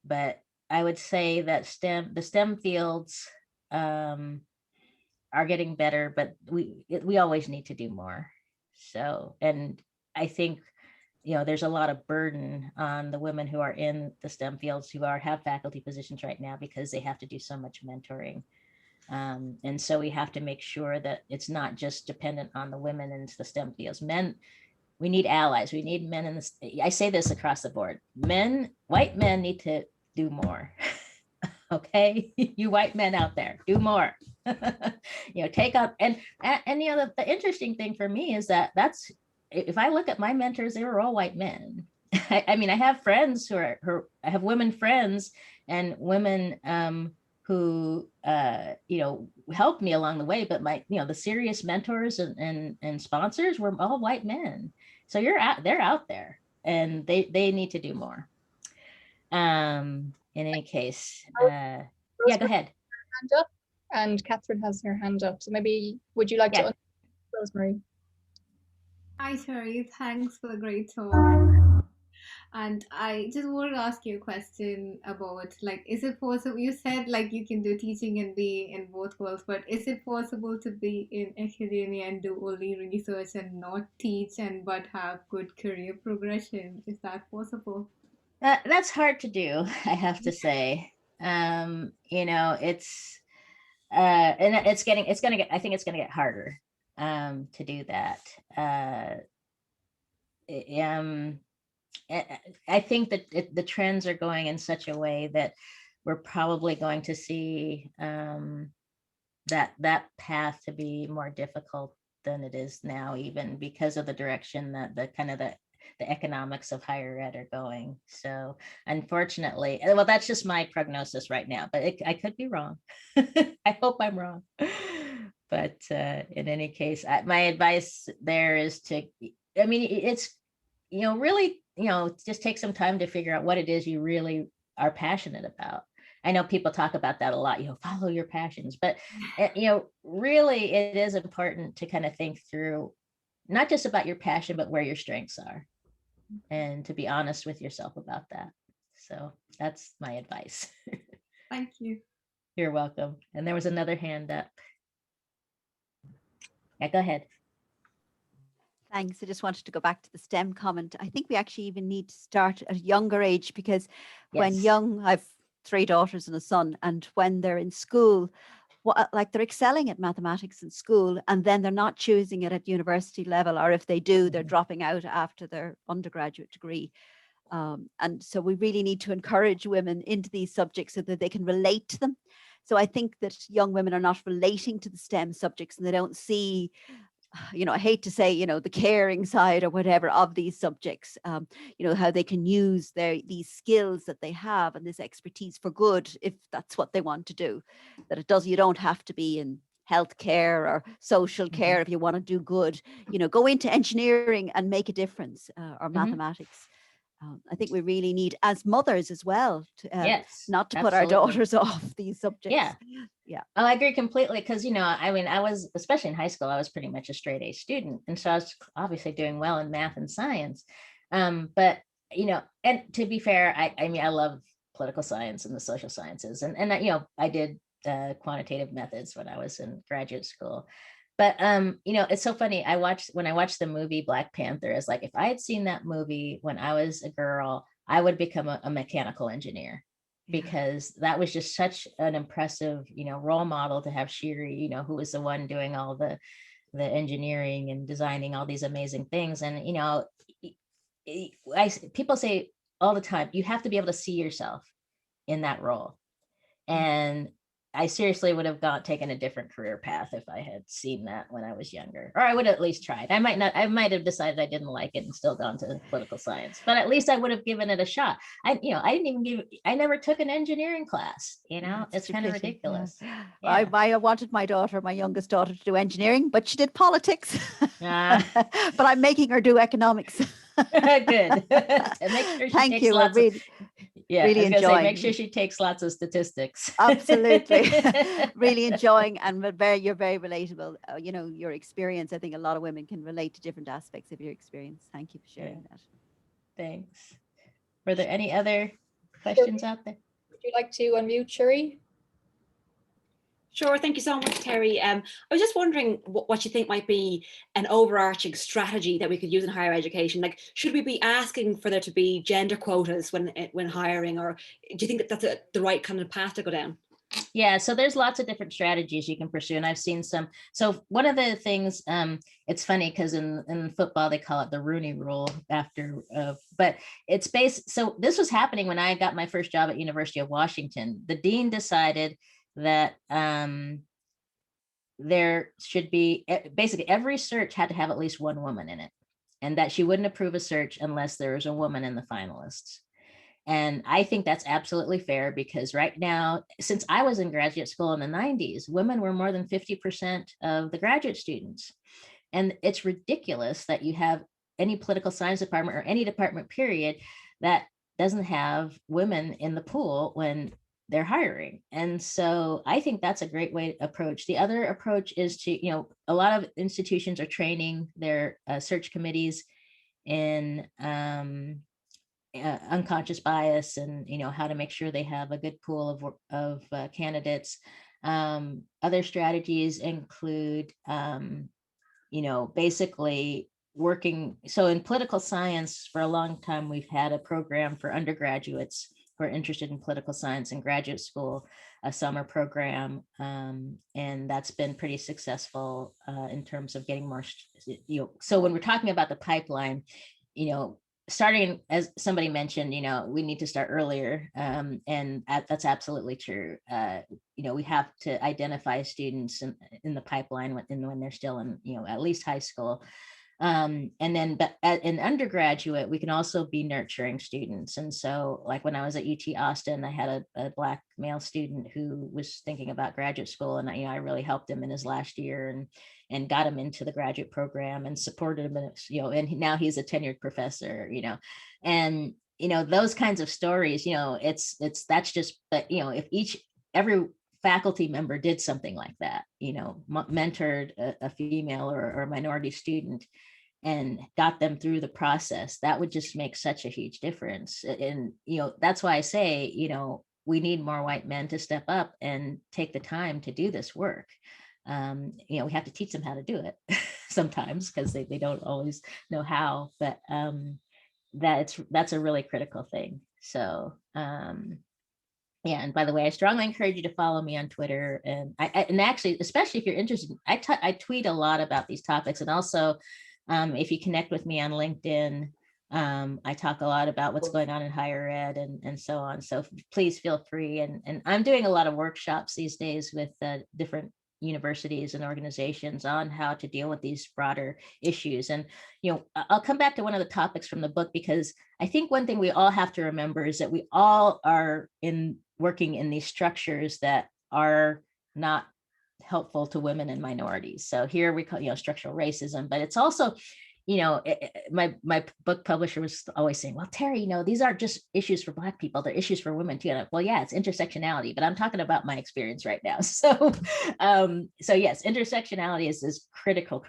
But I would say that the STEM fields are getting better, but we always need to do more. So, and I think, you know, there's a lot of burden on the women who are in the STEM fields who have faculty positions right now because they have to do so much mentoring. And so we have to make sure that it's not just dependent on the women in the STEM fields. Men, we need allies. We need men in this. I say this across the board. White men need to do more. Okay, you white men out there, do more. You know, take up and you know, the interesting thing for me is that's, if I look at my mentors, they were all white men. I mean, I have friends I have women friends and women who you know, helped me along the way, but you know, the serious mentors and sponsors were all white men. So they're out there, and they need to do more. In any case, yeah, go ahead. Hand up, and Catherine has her hand up. So maybe would you like to unmute Rosemary? Hi, Terri. Thanks for the great talk. And I just wanted to ask you a question about, like, is it possible, you said like you can do teaching and be in both worlds, but is it possible to be in academia and do only research and not teach but have good career progression? Is that possible? That's hard to do, I have to say. You know, it's and I think it's gonna get harder to do that. I think that the trends are going in such a way that we're probably going to see that path to be more difficult than it is now, even because of the direction that the economics of higher ed are going. So unfortunately, well, that's just my prognosis right now, but I could be wrong. I hope I'm wrong. But in any case, my advice there is to, I mean, it's, really, just take some time to figure out what it is you really are passionate about. I know people talk about that a lot, follow your passions, but, really it is important to kind of think through not just about your passion, but where your strengths are, and to be honest with yourself about that. So that's my advice. Thank you. You're welcome. And there was another hand up. Yeah, go ahead. Thanks. I just wanted to go back to the STEM comment. I think we actually even need to start at a younger age, because when Yes. I've 3 daughters and a son, and when they're in school, like they're excelling at mathematics in school, and then they're not choosing it at university level, or if they do, they're dropping out after their undergraduate degree. And so we really need to encourage women into these subjects so that they can relate to them. So I think that young women are not relating to the STEM subjects, and they don't see, I hate to say, the caring side or whatever of these subjects, how they can use these skills that they have and this expertise for good, if that's what they want to do. That you don't have to be in healthcare or social care if you want to do good. Go into engineering and make a difference, or mathematics. I think we really need, as mothers as well, to, Yes, not to put absolutely. our daughters off these subjects. Yeah. Oh, I agree completely, because I was, especially in high school, I was pretty much a straight A student, and so I was obviously doing well in math and science. But and to be fair, I mean, I love political science and the social sciences, and I did quantitative methods when I was in graduate school. But it's so funny. When I watched the movie Black Panther, it's like, if I had seen that movie when I was a girl, I would become a mechanical engineer. Because that was just such an impressive, role model to have Shiri, who was the one doing all the engineering and designing all these amazing things. And, people say all the time, you have to be able to see yourself in that role. And I seriously would have taken a different career path if I had seen that when I was younger, or I would have at least tried. I might have decided I didn't like it and still gone to political science, but at least I would have given it a shot. I never took an engineering class, it's kind of ridiculous. Yeah. Yeah. I wanted my youngest daughter, to do engineering, but she did politics. But I'm making her do economics. Good. Make sure she Thank takes you. lots of, yeah, really I was gonna say, enjoying. make sure she takes lots of statistics. Absolutely. Really enjoying, and you're very relatable. Your experience, I think a lot of women can relate to different aspects of your experience. Thank you for sharing that. Thanks. Were there any other questions out there? Would you like to unmute, Shuri? Sure. Thank you so much, Terry. I was just wondering what you think might be an overarching strategy that we could use in higher education. Like, should we be asking for there to be gender quotas when hiring, or do you think that that's the right kind of path to go down? Yeah, so there's lots of different strategies you can pursue, and I've seen some. So one of the things, it's funny because in football they call it the Rooney Rule but it's based. So this was happening when I got my first job at University of Washington. The dean decided that there should be, basically every search had to have at least one woman in it, and that she wouldn't approve a search unless there was a woman in the finalists. And I think that's absolutely fair, because right now, since I was in graduate school in the 90s, women were more than 50% of the graduate students. And it's ridiculous that you have any political science department or any department period that doesn't have women in the pool when they're hiring. And so I think that's a great way to approach. The other approach is to, a lot of institutions are training their search committees in unconscious bias, and how to make sure they have a good pool of candidates. Other strategies include basically working. So in political science, for a long time, we've had a program for undergraduates who are interested in political science in graduate school, a summer program, and that's been pretty successful in terms of getting more. So when we're talking about the pipeline, starting, as somebody mentioned, we need to start earlier. And that's absolutely true. We have to identify students in the pipeline when they're still in, at least high school. And then, but in undergraduate, we can also be nurturing students. And so like when I was at UT Austin, I had a Black male student who was thinking about graduate school, and I really helped him in his last year and got him into the graduate program and supported him, and now he's a tenured professor, and those kinds of stories, that's just, but if every faculty member did something like that, mentored a female or a minority student and got them through the process, that would just make such a huge difference. And, that's why I say, we need more white men to step up and take the time to do this work. We have to teach them how to do it sometimes because they don't always know how, but that's a really critical thing. So, yeah, and by the way, I strongly encourage you to follow me on Twitter, and and actually, especially if you're interested, I tweet a lot about these topics, and also if you connect with me on LinkedIn, I talk a lot about what's going on in higher ed and so on. So please feel free, and I'm doing a lot of workshops these days with different universities and organizations on how to deal with these broader issues. And I'll come back to one of the topics from the book, because I think one thing we all have to remember is that we all are working in these structures that are not helpful to women and minorities. So here we call structural racism, but it's also my book publisher was always saying, well, Terri, these aren't just issues for Black people, they're issues for women too. And well, yeah, it's intersectionality, but I'm talking about my experience right now. So yes, intersectionality is critical.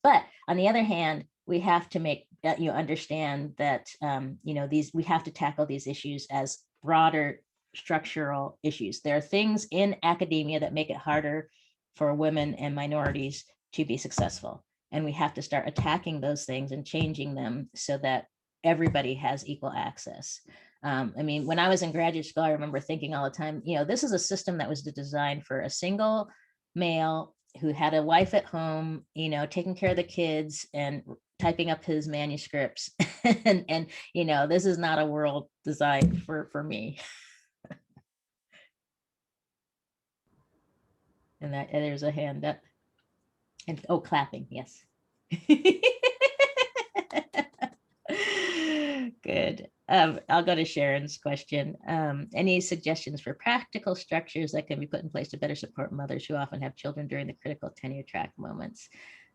But on the other hand, we have to make understand that we have to tackle these issues as broader structural issues. There are things in academia that make it harder for women and minorities to be successful. And we have to start attacking those things and changing them so that everybody has equal access. When I was in graduate school, I remember thinking all the time, this is a system that was designed for a single male who had a wife at home, taking care of the kids and typing up his manuscripts. and this is not a world designed for me. And there's a hand up. And clapping, yes. Good. I'll go to Sharon's question. Any suggestions for practical structures that can be put in place to better support mothers who often have children during the critical tenure track moments?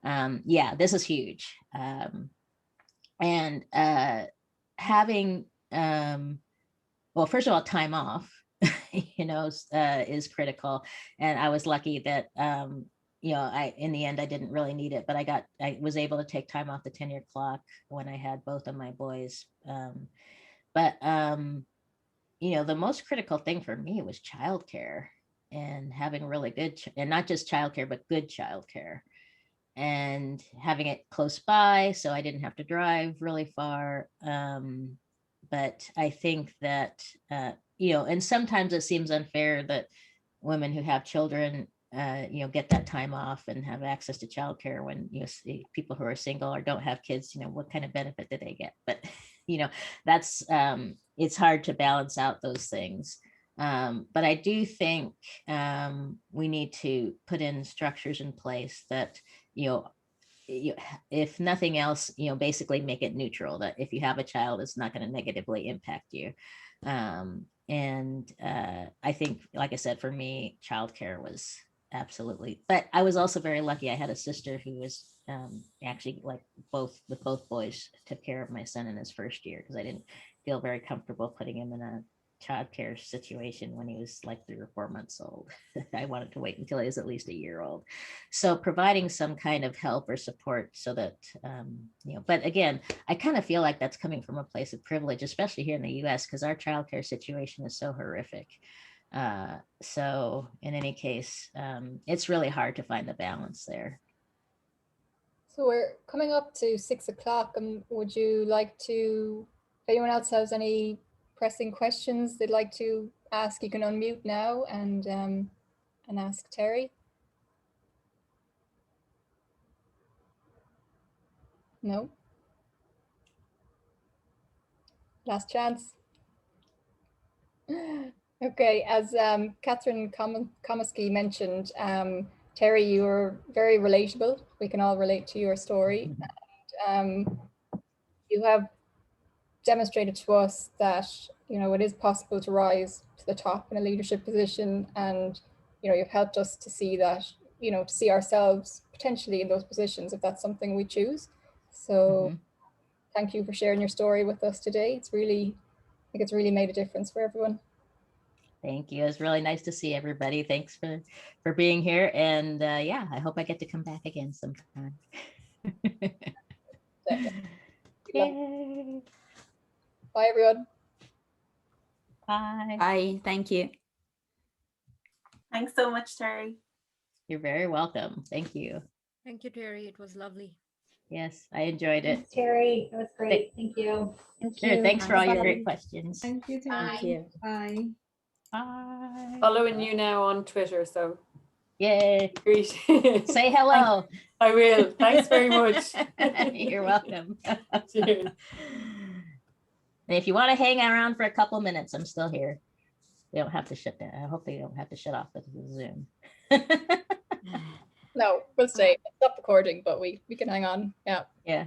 Yeah, this is huge. And having, well, first of all, time off, is critical. And I was lucky that, in the end, I didn't really need it, but I was able to take time off the tenure clock when I had both of my boys. But the most critical thing for me was childcare, and having really good, and not just childcare, but good childcare, and having it close by so I didn't have to drive really far. But I think that, and sometimes it seems unfair that women who have children, get that time off and have access to childcare when, people who are single or don't have kids, what kind of benefit do they get? But, that's, it's hard to balance out those things. But I do think we need to put in structures in place that, if nothing else, basically make it neutral, that if you have a child, it's not going to negatively impact you. And I think, like I said, for me, childcare was absolutely, but I was also very lucky. I had a sister who was actually with both boys, took care of my son in his first year, because I didn't feel very comfortable putting him in a childcare situation when he was like 3 or 4 months old. I wanted to wait until he was at least a year old. So providing some kind of help or support so that, but again, I kind of feel like that's coming from a place of privilege, especially here in the US, because our childcare situation is so horrific. So in any case, it's really hard to find the balance there. So we're coming up to 6 o'clock. Would you like to, if anyone else has any pressing questions they'd like to ask, you can unmute now and ask Terri. No? Last chance. Okay, as Catherine Komisky mentioned, Terri, you were very relatable. We can all relate to your story. And, you have demonstrated to us that, you know, it is possible to rise to the top in a leadership position, and, you know, you've helped us to see that, you know, to see ourselves potentially in those positions if that's something we choose. So thank you for sharing your story with us today. It's really, I think it's really made a difference for everyone. Thank you. It was really nice to see everybody. Thanks for being here. And yeah, I hope I get to come back again sometime. Yay. Bye, everyone. Bye. Bye. Thank you. Thanks so much, Terri. You're very welcome. Thank you. Thank you, Terri. It was lovely. Yes, I enjoyed it. Thanks, Terri. It was great. Thank you. Thank Sure. you. Thanks for all your Bye. great questions. Thank you, Terri. Thank you. Bye. Bye. Following you now on Twitter, so Yay. great. Say hello. I will. Thanks very much. You're welcome. Cheers. And if you want to hang around for a couple minutes, I'm still here. They don't have to shut down. I hope they don't have to shut off the Zoom. No, we'll stay. Stop recording, but we can hang on. Yeah. Yeah.